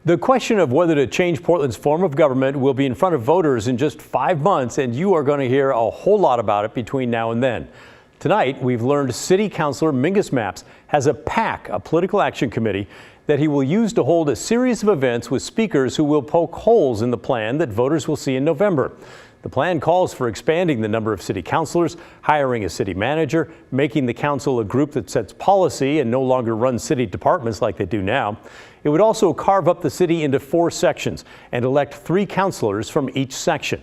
The question of whether to change Portland's form of government will be in front of voters in just 5 months, and you are going to hear a whole lot about it between now and then. Tonight, we've learned City Councilor Mingus Mapps has a PAC, a political action committee, that he will use to hold a series of events with speakers who will poke holes in the plan that voters will see in November. The plan calls for expanding the number of city councilors, hiring a city manager, making the council a group that sets policy and no longer runs city departments like they do now. It would also carve up the city into 4 sections and elect 3 councilors from each section.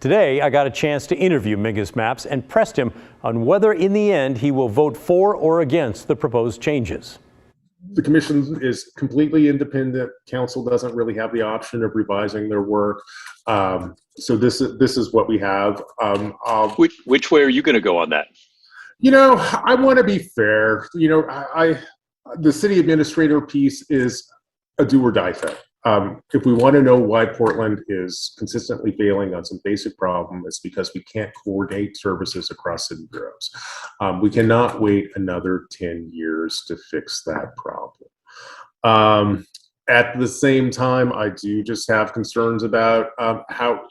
Today, I got a chance to interview Mingus Mapps and pressed him on whether in the end he will vote for or against the proposed changes. The commission is completely independent. Council doesn't really have the option of revising their work. So this is what we have. Which way are you going to go on that? You know, I want to be fair. You know, the city administrator piece is a do or die thing. If we want to know why Portland is consistently failing on some basic problem, it's because we can't coordinate services across city bureaus. We cannot wait another 10 years to fix that problem. At the same time, I do just have concerns about how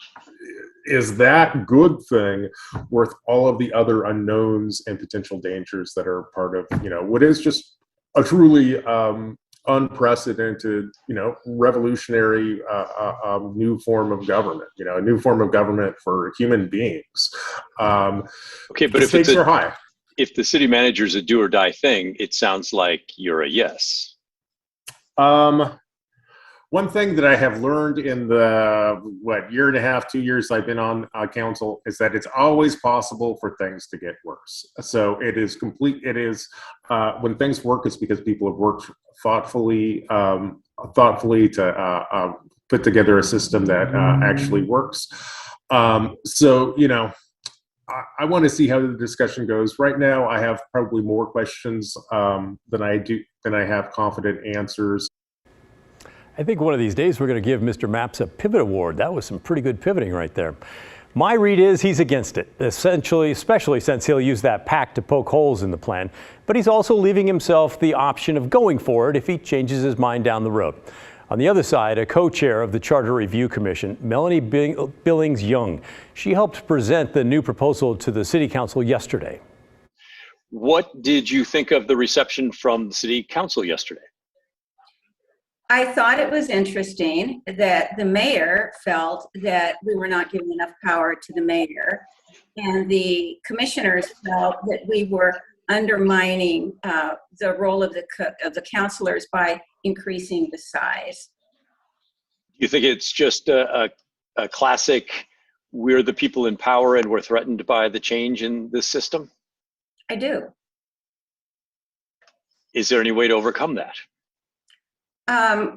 is that good thing worth all of the other unknowns and potential dangers that are part of, you know, what is just a truly unprecedented, you know, revolutionary new form of government, you know, a new form of government for human beings. Okay, but the stakes are high. If the city manager is a do or die thing, it sounds like you're a yes. One thing that I have learned in the, year and a half, 2 years I've been on council is that it's always possible for things to get worse. So it is when things work, it's because people have worked thoughtfully to put together a system that actually works. So, you know, I want to see how the discussion goes. Right now, I have probably more questions than I have confident answers. I think one of these days we're going to give Mr. Mapps a pivot award. That was some pretty good pivoting right there. My read is he's against it, especially since he'll use that PAC to poke holes in the plan. But he's also leaving himself the option of going for it if he changes his mind down the road. On the other side, a co-chair of the Charter Review Commission, Melanie Billings-Young. She helped present the new proposal to the City Council yesterday. What did you think of the reception from the City Council yesterday? I thought it was interesting that the mayor felt that we were not giving enough power to the mayor, and the commissioners felt that we were undermining the role of the councilors by increasing the size. You think it's just a classic, we're the people in power and we're threatened by the change in this system? I do. Is there any way to overcome that?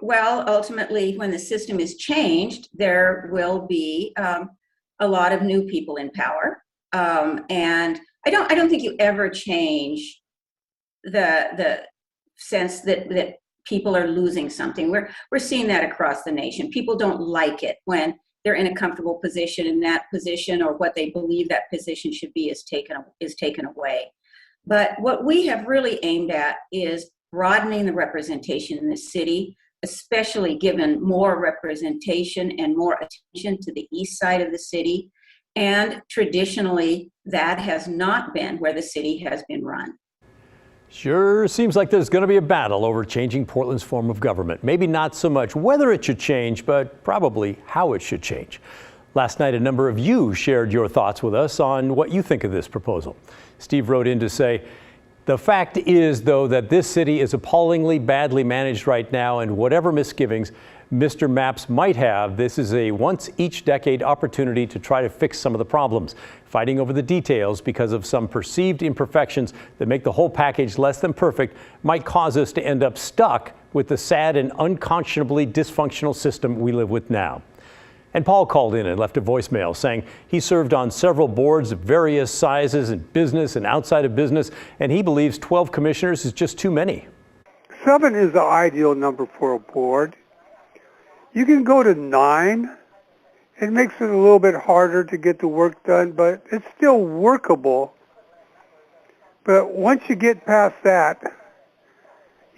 Well, ultimately, when the system is changed, there will be a lot of new people in power, and I don't think you ever change the sense that people are losing something. We're seeing that across the nation. People don't like it when they're in a comfortable position, and that position or what they believe that position should be is taken away. But what we have really aimed at is broadening the representation in the city, especially given more representation and more attention to the east side of the city. And traditionally, that has not been where the city has been run. Sure seems like there's going to be a battle over changing Portland's form of government. Maybe not so much whether it should change, but probably how it should change. Last night, a number of you shared your thoughts with us on what you think of this proposal. Steve wrote in to say, the fact is, though, that this city is appallingly badly managed right now, and whatever misgivings Mr. Mapps might have, this is a once-each-decade opportunity to try to fix some of the problems. Fighting over the details because of some perceived imperfections that make the whole package less than perfect might cause us to end up stuck with the sad and unconscionably dysfunctional system we live with now. And Paul called in and left a voicemail saying he served on several boards of various sizes in business and outside of business, and he believes 12 commissioners is just too many. 7 is the ideal number for a board. You can go to 9. It makes it a little bit harder to get the work done, but it's still workable. But once you get past that,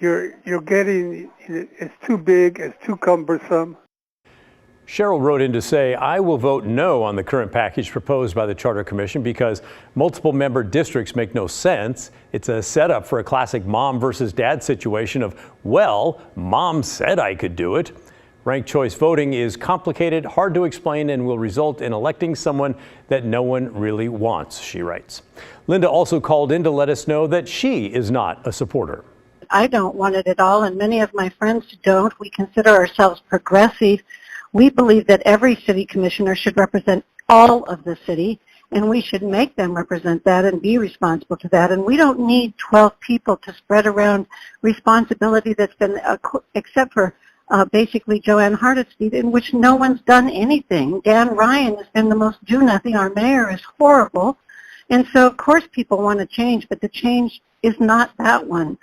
you're getting, it's too big, it's too cumbersome. Cheryl wrote in to say, I will vote no on the current package proposed by the Charter Commission because multiple member districts make no sense. It's a setup for a classic mom versus dad situation of, well, mom said I could do it. Ranked choice voting is complicated, hard to explain, and will result in electing someone that no one really wants, she writes. Linda also called in to let us know that she is not a supporter. I don't want it at all, and many of my friends don't. We consider ourselves progressive. We believe that every city commissioner should represent all of the city, and we should make them represent that and be responsible to that. And we don't need 12 people to spread around responsibility that's been, except for basically Joanne Hardesty, in which no one's done anything. Dan Ryan has been the most do-nothing. Our mayor is horrible. And so, of course, people want to change, but the change is not that one.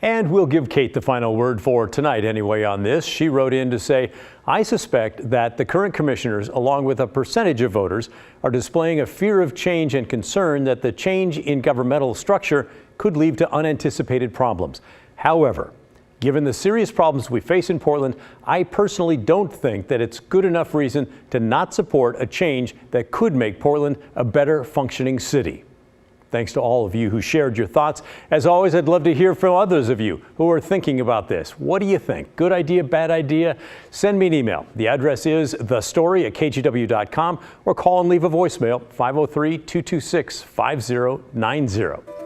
And we'll give Kate the final word for tonight anyway on this. She wrote in to say, I suspect that the current commissioners, along with a percentage of voters, are displaying a fear of change and concern that the change in governmental structure could lead to unanticipated problems. However, given the serious problems we face in Portland, I personally don't think that it's good enough reason to not support a change that could make Portland a better functioning city. Thanks to all of you who shared your thoughts. As always, I'd love to hear from others of you who are thinking about this. What do you think? Good idea, bad idea? Send me an email. The address is thestory@kgw.com or call and leave a voicemail, 503-226-5090.